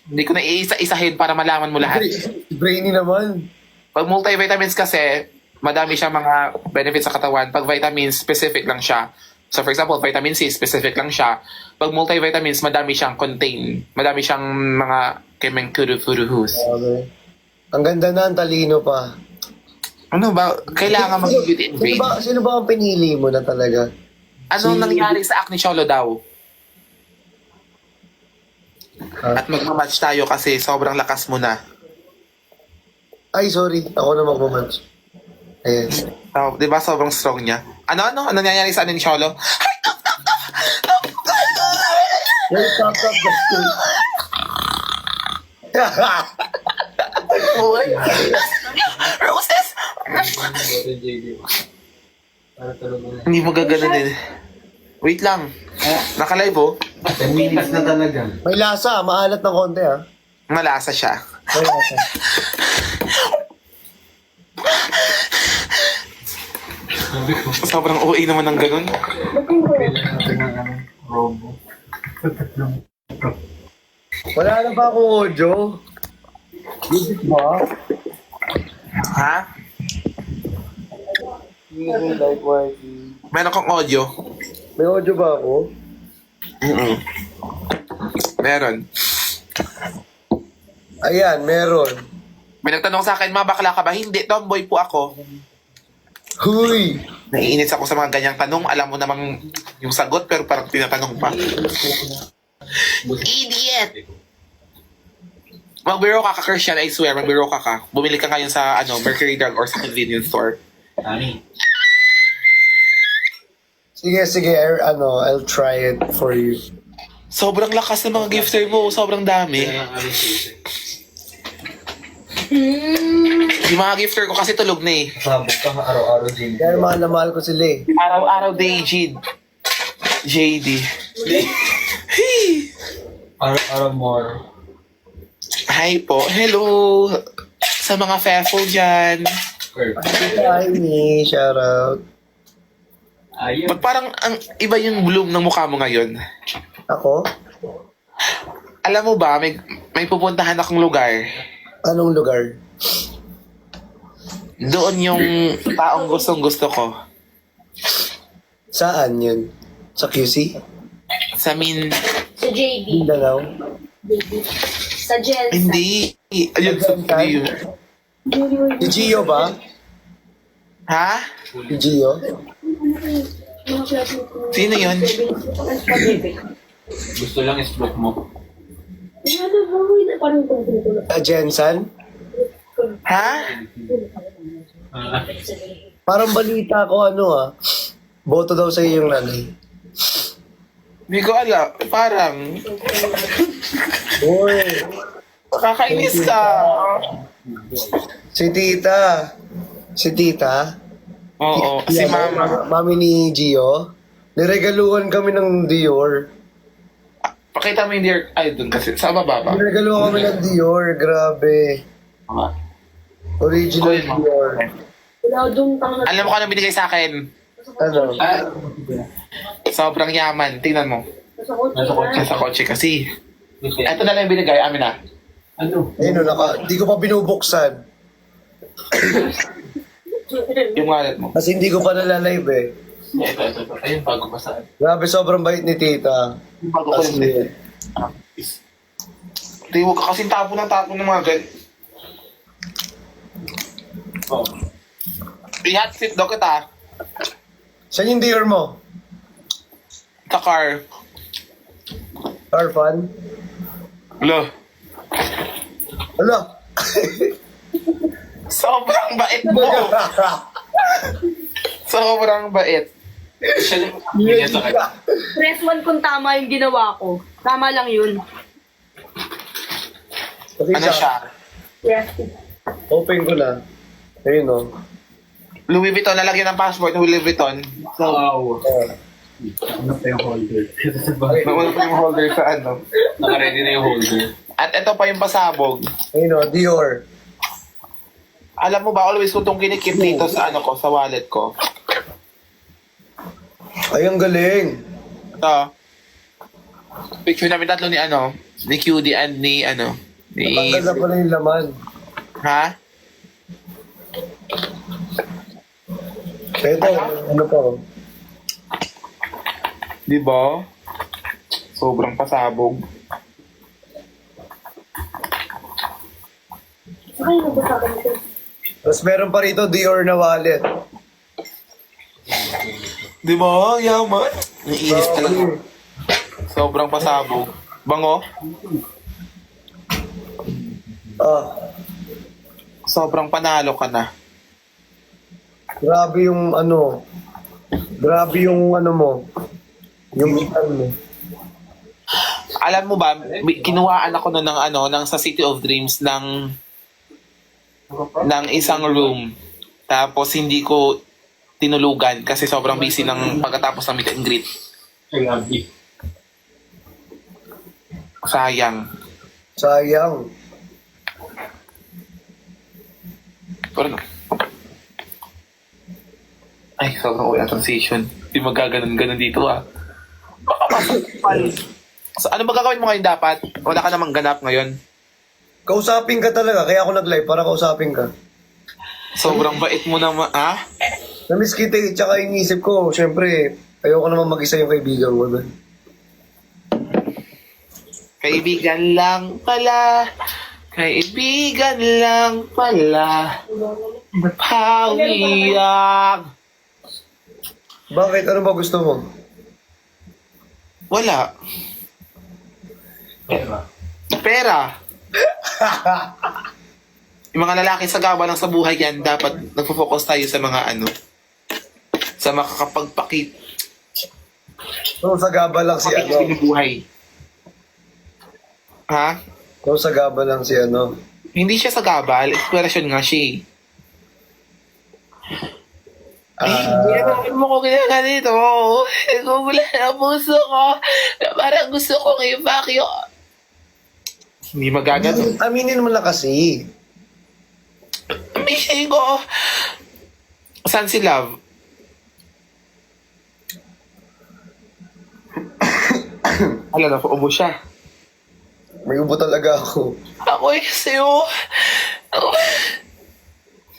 Hindi ko na iisa-isahin para malaman mo lahat. Brainy naman. Pag multivitamins kasi, madami siyang mga benefits sa katawan. Pag vitamins, specific lang siya. So for example, vitamin C, specific lang siya. Pag multivitamins, madami siyang contain. Madami siyang mga kemengkurufuruhus. Okay. Ang ganda na, ang talino pa. Ano ba? Kailangan mag-beauty invade. Sino ba ang pinili mo na talaga? Anong nangyari sa Acne Cholo daw? At magmamatch tayo kasi sobrang lakas mo na. Ay, sorry. Ako na magmamatch. Ayan. So, di ba sobrang strong niya? Ano nangyayari sa Acne Cholo? Hey, stop, Justin. Roses! Hindi mo gaganunin. Wait lang. Naka-live oh. 10 minutes na talaga. May lasa. Maalat ng konti, ha? Malasa siya. May lasa. Sabi ko, Sobrang OA naman ng ganun. kailangan natin ng robo. Wala na ba akong audio? Music ba? Ha? Music like YG. Meron kang audio? May audio ba ako? Meron. Ayan, meron. May nagtanong sa akin, mabakla ka ba? Hindi, tomboy po ako. Huy! Naiinit ako sa mga ganyang tanong. Alam mo namang yung sagot, pero parang tinatanong pa. Idiot! Magbiro ka Christian, I swear, magbiro ka. Bumili ka ngayon sa Mercury Drug or sa convenience store. Ani. Sige, I'll try it for you. Sobrang lakas ng mga gifter mo, sobrang dami. Kailangan ano siya. Yung mga gifter ko kasi tulog na eh. Sabog ka araw-araw din. Kaya mahal na mahal ko sila eh. Araw-araw day, JD. Araw-araw more. Hi po. Hello sa mga fefo dyan. Hi, me. Shout out. Ayun. Ba't parang ang iba yung bloom ng mukha mo ngayon? Ako? Alam mo ba, may pupuntahan akong lugar. Anong lugar? Doon yung taong gustong gusto ko. Saan yun? Sa QC? Sa Sa JB. Mindanao? Sa Jelsa. hindi. Ayun, hindi yun. Si Gio ba? Ha? Si Gio? Sino yun? Gusto lang i-stroke mo. Jensen? Ha? Parang balita ko boto daw sa iyo yung nanay. Hindi ko alam. Parang, Uy, kakainis ka. si tita. Si tita? Oo, si mama. Mami ni Gio. Niregaluhan kami ng Dior. Pakita mo yung dear. Ay, dun kasi. Sa baba ba? Niregaluhan kami ng Dior. Grabe. Original Kuya mo. Dior. Alam mo kung ano binigay sa akin? Ano? Sobrang yaman. Tingnan mo. Nasa kotse. Sa kotse kasi. Ito na lang yung binigay. Amin na. Ano? Ayun, di ko pa binubuksan. Yung wallet mo. Kasi hindi ko pa nalalive eh. Ito. Ayun, bago ba saan? Grabe, sobrang bait ni tita. Yung bago ko As lang. in. Hindi, huwag ka kasing tapo ng mga Oh. I-hot seat daw kita. Saan yung Dior mo? Sa car. Car fun? Lo. Ano? Sobrang bait mo. Sobrang bait. Siya yung sa kanya. Press 1 kung tama yung ginawa ko. Tama lang yun. Okay, Ano siya? Yes. Open ko na. Ayun o. Louis Vuitton, nalagyan ng passport ng Louis Vuitton. Wow. Oh. Ano pa yung holder? Nawala pa yung holder sa Naka-ready na yung holder. At ito pa yung pasabog. Ayun o, Dior. Alam mo ba, always ko itong kinikip dito sa sa wallet ko. Ay, ang galing. Ito. Picture namin tatlo ni Ni QD and ni ano. Ni... Tanggal na pala yung laman. Ha? Ito, ano pa? Di ba? Sobrang pasabog. Tapos meron pa rito, Dior na wallet. Di ba? Yaman. Naiinis talaga. Sobrang pasabog. Bango? Ah, Sobrang panalo ka na. grabe yung ano. Grabe yung ano mo. Yung itan mo. Alam mo ba, kinuhaan ako na ng ano, ng sa City of Dreams ng isang room. Tapos hindi ko tinulugan kasi sobrang busy ng pagkatapos ng meet and greet. Ay, grabe. Sayang. Sayang. Pero, ay, sobrang okay ang transition. Hindi magkaganon-ganon dito ah. Baka masipal. So, ano ba gagawin mo ngayon dapat? Wala ka namang ganap ngayon. Kausapin ka talaga, kaya ako nag-live para kausapin ka. Sobrang bait mo naman, ah? Namiss kita eh, tsaka inisip ko, syempre, ayoko naman mag-isa yung kaibigan ko. Ba? Kaibigan lang pala. Kaibigan lang pala. Pawiyag. Bakit? Ano ba gusto mo? Wala. Pera. Pera. Yung mga lalaki sa gawa lang sa buhay yan, dapat nagpo-focus tayo sa mga ano, sa makakapagpakit. So, sa gaba lang si ano. Pakit buhay. Ha? So, sa gaba lang si ano. Hindi siya sa gabal, inspirasyon nga siya eh. Ay, hindi mo ko ginaganito. Nagugula ang puso ko. Na parang gusto kong i-vacuum. Hindi magagano. Aminin mo na kasi. Aminin ko. Saan si Love? Alam na, ubo siya. May ubo talaga ako. Ako eh, sa'yo.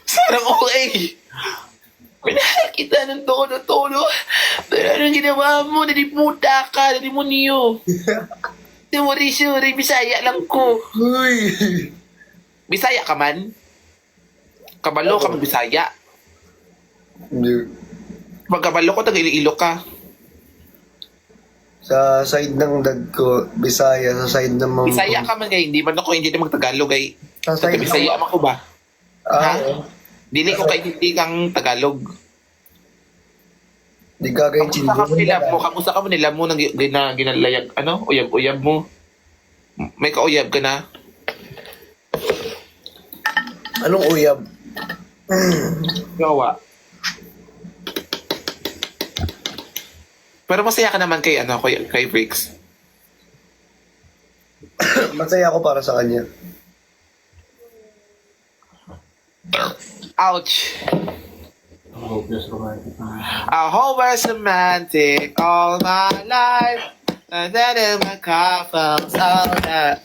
Sarang okay. Pinakita ng tono. Pero anong ginawa mo? Nalimuta ka, nalimuniyo. Mauricio, Bisaya lang ko. Uy! Bisaya ka man? Kabalo ka man Bisaya? Hindi. Pag kabalo ko, taga-Iloilo ka. Sa side ng dad ko, Bisaya. Sa side ng mga... Bisaya ka man kay, hindi man ako, hindi na magtagalog kay. Sa side Taga-Bisaya man ko ba? Ah, Ha? Dili ko kay hindi kang Tagalog. di gagawin Kamusta ka mo nila mo? Kamusta ka mo nila mo nang ginalayag, ano? Uyab-uyab mo? May kauyab ka na? Anong uyab? Gawa. Pero masaya ka naman kay, ano, kay Briggs. Masaya ako para sa kanya. Ouch! Hopeless romantic. A hopeless romantic all my life. And then in my car falls all that.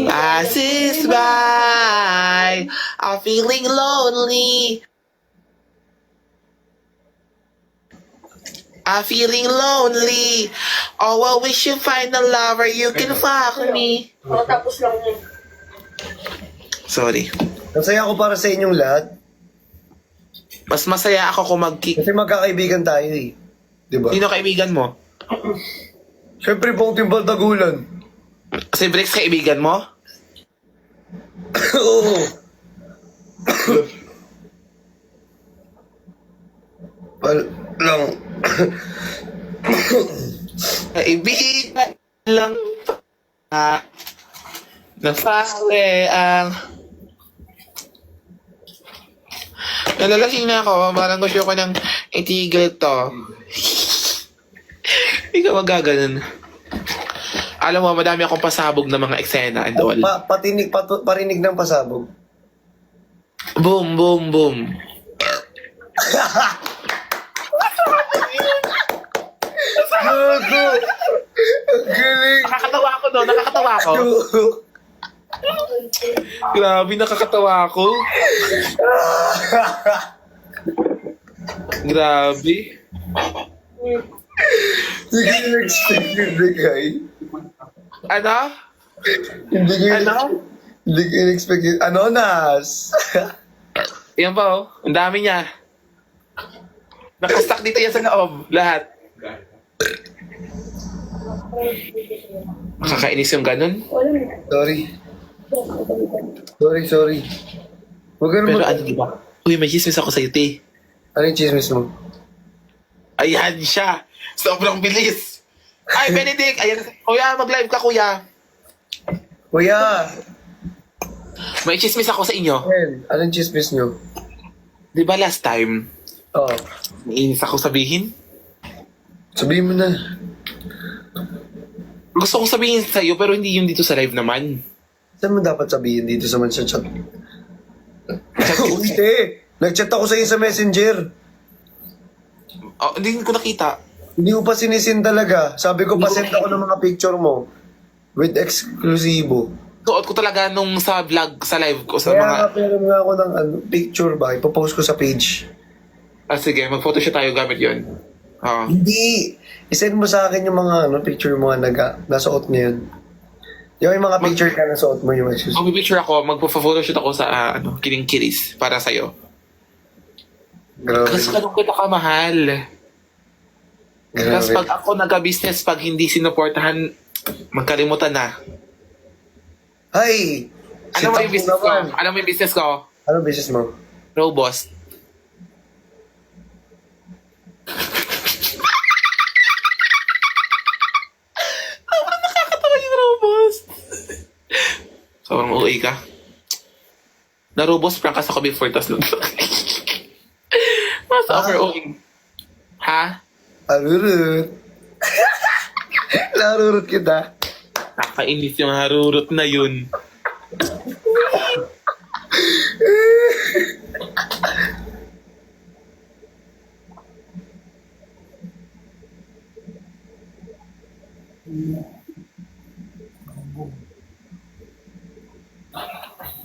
Passes by, I'm feeling lonely. I'm feeling lonely. Oh, I wish you find a lover you can fuck me. Tapos lang yun. Sorry. Masaya ako para sa inyong lahat. Mas masaya ako kung mag-kick. Kasi magkakaibigan tayo eh. Di ba? Sino kaibigan mo? Siyempre pong timbal dagulan. Si Briggs kaibigan mo? Oo. Lang. Kaibigan lang nafale ang nalalasing na ako. Parang gusto ko ng itigil to. Hindi ka magaganon. Alam mo, madami akong pasabog na mga eksena and all. Parinig ng pasabog. Boom, boom, boom. Ang galing. Nakakatawa ako, no? Nakakatawa ako. Grabe, nakakatawa ako. Grabe. Hindi ko in-expect yun, Bigay. Ano? Hindi ko Ano? Hindi ko in-expect yun. Ano, Nas? Yan pa, oh. Ang dami niya. Nakastack dito yan sa loob. Lahat. Nakakainis yung ganun. Sorry. Sorry. Huwag ka Pero naman. ano, diba? Uy, may chismis ako sa'yo, te. Ano yung chismis mo? Ayan siya. Sobrang bilis. Ay, Benedict. Ayan. Kuya, mag-live ka, kuya. Kuya! May chismis ako sa inyo. Ben, anong chismis nyo? Di ba last time, Oh, naiinis ako sabihin? sabihin mo na. Gusto kong sabihin sa'yo, pero hindi yun dito sa live naman. Saan mo dapat sabihin dito sa man sa chat? Hindi! Nag-chat ako sa'yo sa messenger. Oh, hindi ko nakita. Hindi mo pa sinisin talaga. Sabi ko, pasend ako ng mga picture mo. With eksklusibo. Suot ko talaga nung sa vlog, sa live ko, sa Kaya mga... nga, pero nga ako ng picture ba? Ipopost ko sa page. Ah, sige, mag-photoshoot tayo gamit yun. Oo. Hindi! Isend mo sa akin yung mga picture mo na nasuot mo yun. Yung mga picture ka nasuot mo yung shoes. Mag-picture ako, mag-photoshoot ako sa, Kiling Kiris para sa'yo. Grabe. Kasi ganun kita kamahal. Tapos pag ako nag-business, pag hindi sinuportahan, magkalimutan na. Ay! Ano mo yung business ko? Ano mo yung business ko? Ano business mo? Robust. Sobrang nakakatawa yung robust. Sobrang uwi ka. Na-robust prank kasi ako before, tas nun. Mas over-owing. Ha? Arurut. Narurut kita. Nakainis yung harurot na yun.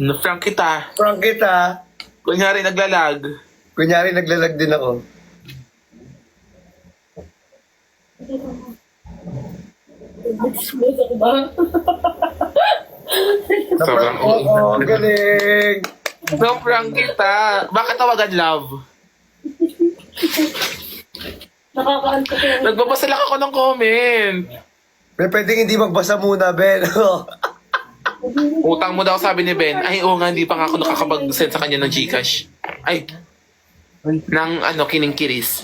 Na-prank kita. Prank kita. Kunyari naglalag. Kunyari, naglalag din ako. Sobrang uwi. Oo, galing. Na-prank kita. Bakit tawagan love? Nakakaanto ko yan. Nagbabasa lang ako ng comment. May pwedeng hindi magbasa muna, Ben. Utang mo daw, sabi ni Ben. Ay, oo nga, hindi pa nga ako nakakapag-send sa kanya ng Gcash. Ay, ng Kining Kiris.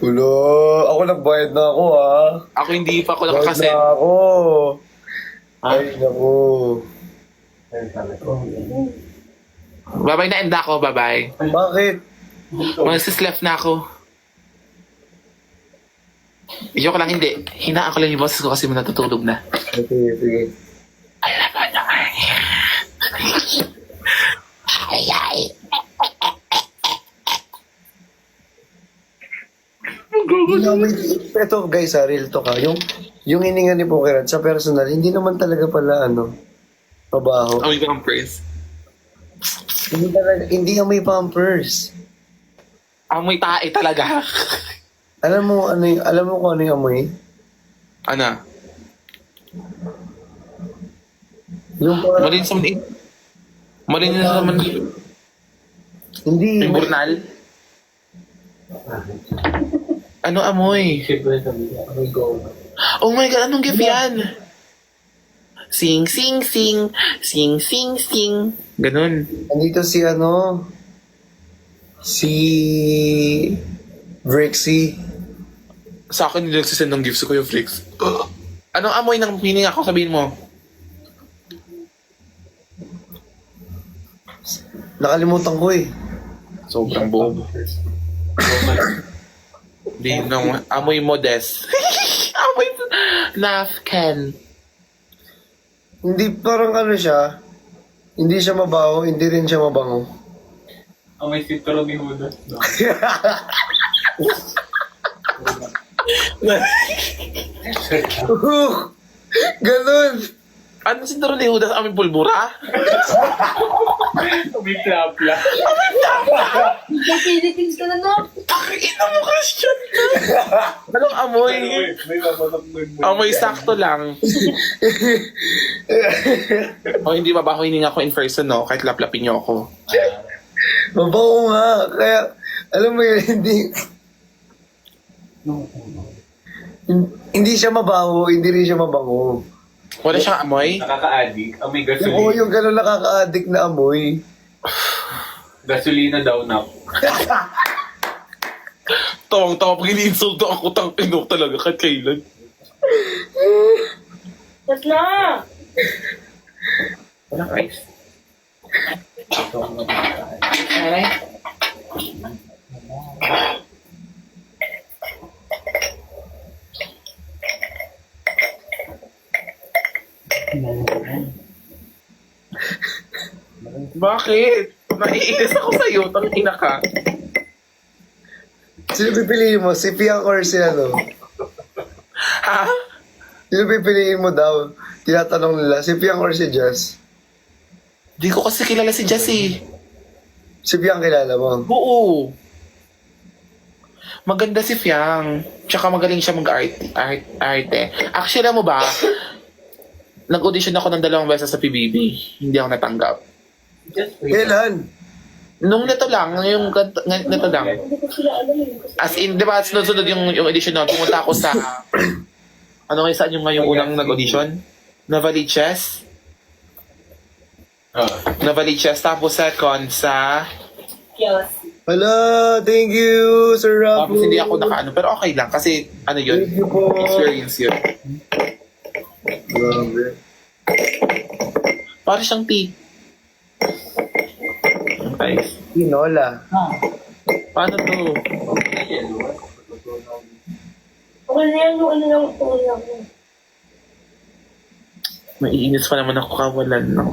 Ulo, ako nagbayad na ako, ha. Ako hindi pa ako Bayad nakakasend. na ako. Ha? Ay, naku. Bye-bye na end ako, bye-bye. Bakit? Mag-left na ako. Joke lang, hindi. Hinaan ko lang yung boses ko kasi natutulog na. Sige. Alam mo naman. Ay. Ito guys, real talk ha. Yung hininga ni Pokerat sa personal, hindi naman talaga pala mabaho. Amoy ko ang praise. Hindi amoy pampers. Amoy tae talaga. Alam mo kung ano yung amoy? Ano? Yung parang, Malinis naman eh. Malinis naman hindi, yung burnal. Ano amoy? Siyempre sabi ko, ano go? Oh my God, anong gift yan? Sing, sing, sing. Sing, sing, sing. Ganun. andito si Brixie. Sa akin, hindi nagsisend ng gifts ko yung Flix. Anong amoy ng hininga ko? Sabihin mo. Nakalimutan ko eh. Sobrang bobo. Hindi nang amoy modest. Amoy napkin. Hindi, parang siya. Hindi siya mabaho, hindi rin siya mabango. Ang may sweet pero may hudas. No? Ganun. Ano si Doro ni Judas? Aming pulbura? May plapla. Sa Philippines ka na, no? Ina mo, Christian ka! Anong amoy? May mabatak nun. Amoy sakto lang. O hindi mabaho hininga ko in person, no? Kahit laplapin niyo ako. Mabaho nga. Kaya, alam mo yun, hindi siya mabaho, hindi rin siya mabango. Wala siyang amoy? Nakaka-addict. May Oo, gasolina. yung gano'n nakaka-addict na amoy. Gasolina daw na. Tawang-tawa pag ini-insulto ako, tang-ino talaga kahit kailan. Ba't na? Walang ice. Bakit? Naiinis ako sa'yo, tang-ina ka. Sino pipiliin mo? Si Piang or si ano? Ha? Sino pipiliin mo daw? Tinatanong nila, si Piang or si Jess? Di ko kasi kilala si Jessie. Si Piang kilala mo? Oo. Maganda si Fiang. Tsaka magaling siya mag-arte. Actually, alam mo ba, nag-audition ako ng 2 beses sa PBB. Hindi ako natanggap. Kailan? Nung nito lang, yung nito lang. Hindi ko sila alam yun. As in, di ba, sunod-sunod yung edition nun, pumunta ako sa, ano nga saan yung ngayong unang nag-audition? Novaliches. Novaliches. Tapos second sa, Yes. Hala, thank you, Sir Rapo. tapos hindi ako nakaano, pero okay lang, kasi, ano yun, Thank you po. experience yun. Grabe. Para siyang tea. Okay. Tinola. Paano to? Okay na yan, yung ano lang, okay lang. Maiinis pa naman ako kawalan ng...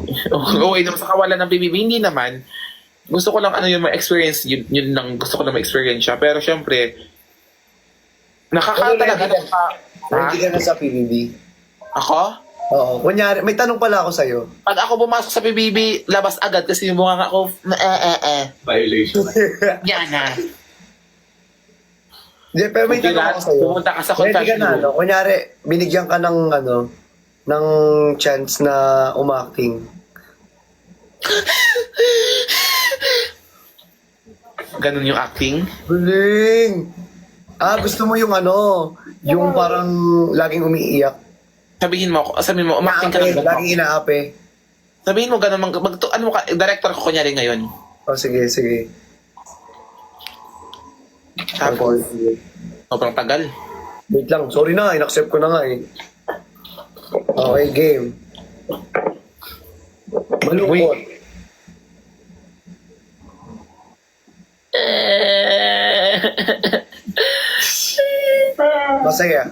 Okay naman sa kawalan ng PBB, hindi naman. Gusto ko lang ano yung ma-experience, yun lang gusto ko lang ma-experience siya. Pero syempre, nakakatalaga Ready na pa. Ready ka na sa PBB? Ako? Oo. Kunyari, may tanong pala ako sa'yo. Pag ako pumasok sa PBB, labas agad kasi yung bunga ko, Violation. yan na. Hindi, pero may tanong ako sa'yo. Pumunta ka sa Ready ka confession na, room. ano? Kunyari, binigyan ka ng, ano, ng chance na umacting. Ganun yung acting. Galing! Gusto mo yung ano, yung parang laging umiiyak. Sabihin mo, umacting ka Inaape, ng ganun. laging inaape. Sabihin mo ganun, ano mo ka, director ko kunyari ngayon. Oh, sige, sige. Tapos, Okay. sobrang tagal. Wait lang, sorry na, in-accept ko na nga eh. Okay, game. Malungkot. Masaya.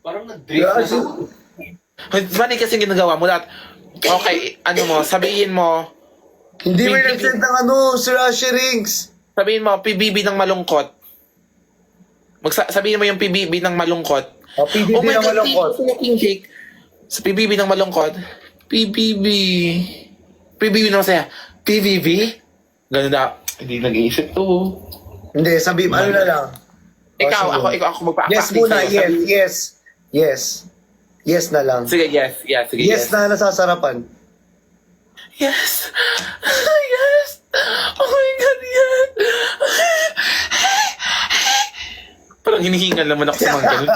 Parang nag-drift na siya. Funny kasi ginagawa mo lahat. Okay, ano mo, sabihin mo, Hindi may PBB. nag-send ng ano, Sir Asher Rings. sabihin mo, PBB ng malungkot. Sabihin mo yung PBB ng malungkot. Oh, PBB Oh my na God, malungkot. King Jake. Sa PBB ng malungkot, PBB. PBB na masaya. PBB? Ganun na. Hindi nag-iisip to. Hindi, sabi, ano na lang. Ikaw, Oh, sige. ako magpa-acting Yes muna, sa'yo. yes, Sabi- yes. Yes. Yes na lang. Sige, yes. Sige, Yes na nasasarapan. Yes. Yes. Oh my God, yes. Parang hinihingal naman ako sa mga ganun.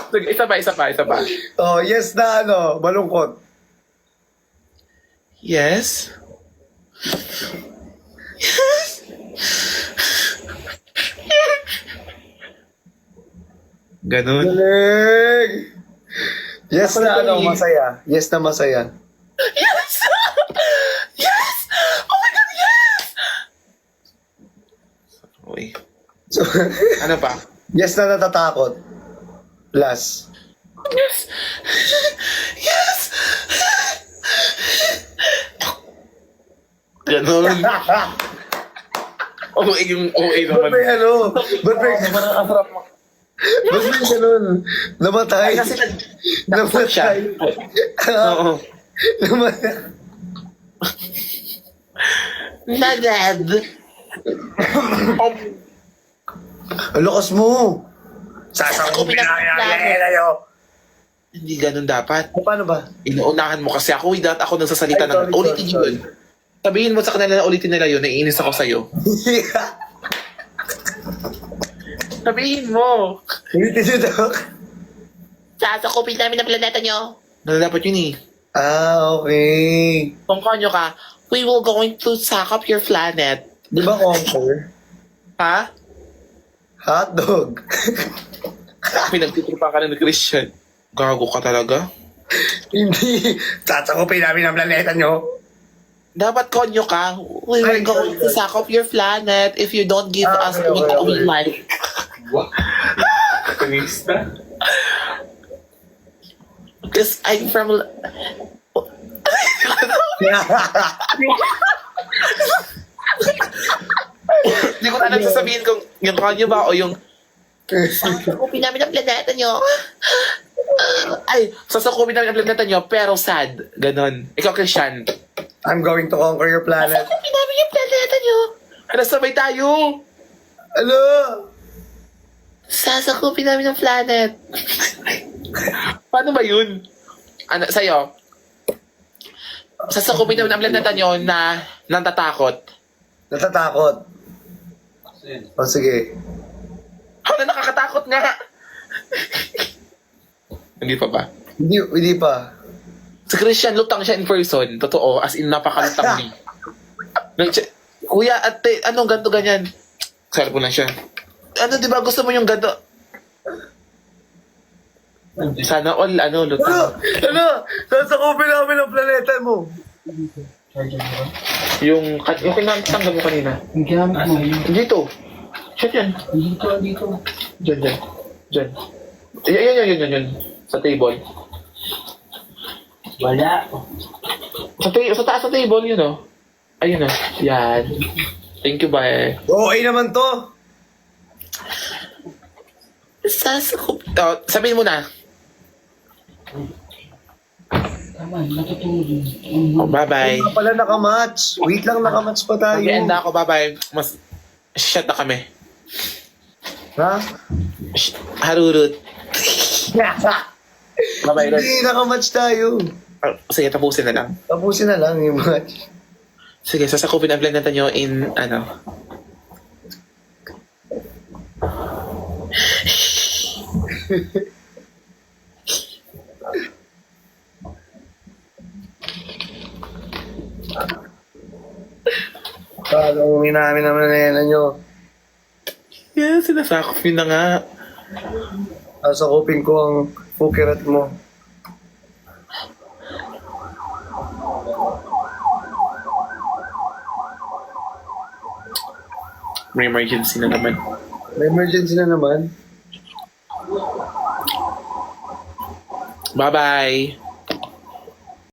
Sige, isa pa. Oh, yes na ano, malungkot. Yes. Yes. Ganun. Galing! Yes Ako na na ano, galing. masaya. Yes na masaya. Yes! Yes! Oh my God, yes! Uy, So, ano pa? yes na natatakot. Plus. Yes! Yes! Ganon. OA yung OA Ba't naman. may ano? Ba't may... Ba't may ganun? Namatay. Kasi nag siya. Oo. Namatay. Nagad. Ang lakas mo. Sasakupin na kayo. Hindi ganun dapat. Paano ba? Inuunahan mo kasi ako. Dapat ako nagsasalita Ay, sorry, ng ulitin sorry, yun. Sabihin mo sa kanila na ulitin nila yun. Naiinis ako sa'yo. Sabihin mo. Ulitin nyo daw. Sasakupin namin ang planeta nyo. Dapat yun eh. Ah, okay. Kung kanyo ka, we will going to suck up your planet. Di ba conquer? Ha? Hotdog. Pinagtitripa ka na ng Christian. Gago ka talaga. Hindi. Sasakupin namin ang planeta nyo. Dapat konyo ka. We will Ay, going to suck up your planet if you don't give Ah, us okay, what okay, we okay. like. Wow. Kunista? Because I'm from... Hindi ko alam sasabihin kung yung konyo ba o yung sasakupin namin ang planeta nyo. Ay, sasakupin namin ang planeta nyo pero sad. Ganon. Ikaw, Christian. I'm going to conquer your planet. Sasakupin namin yung planeta nyo. Ano, sabay tayo. Ano? Sasakupin namin ang planet. Paano ba yun? Ano, sa'yo? Sasakupin namin ang planeta nyo na natatakot. Natatakot. O sige. Ano, nakakatakot nga. Hindi pa ba? Hindi pa. Si Christian, lutang siya in person. Totoo, as in napakalutang ni. Kuya, ate, anong ganto ganyan? Sarap ko lang siya. Ano, di ba gusto mo yung ganto? Sana all, ano, Ano? lutang. Ano? Sasakupin namin ang planeta mo. Yung kinatanggal mo kanina. Ang ginamit mo yun. Dito. Siya yan. Dito. Diyan. Diyan. Yan. Sa table. Wala. Sa taas sa table, yun o. Ayun o. Yan. Thank you, bye. Okay naman to. Sasakup. Oh, sabihin mo na. Tama, natutulog. Oh, bye-bye. Hindi pala nakamatch. Wait lang, nakamatch pa tayo. Mag-end na ako, bye-bye. Mas... Shut na kami. Ha? Harurut. Bye-bye, Rod. Hindi, nakamatch tayo. Sige, tapusin na lang. Tapusin na lang yung match. Sige, sasakupin ang planeta nyo in, ano... Parang minamin naman na yan nyo. Yeah, sinasakop yun na nga. Sasakupin ko ang pukirat mo. May emergency na naman. May emergency na naman. Bye-bye.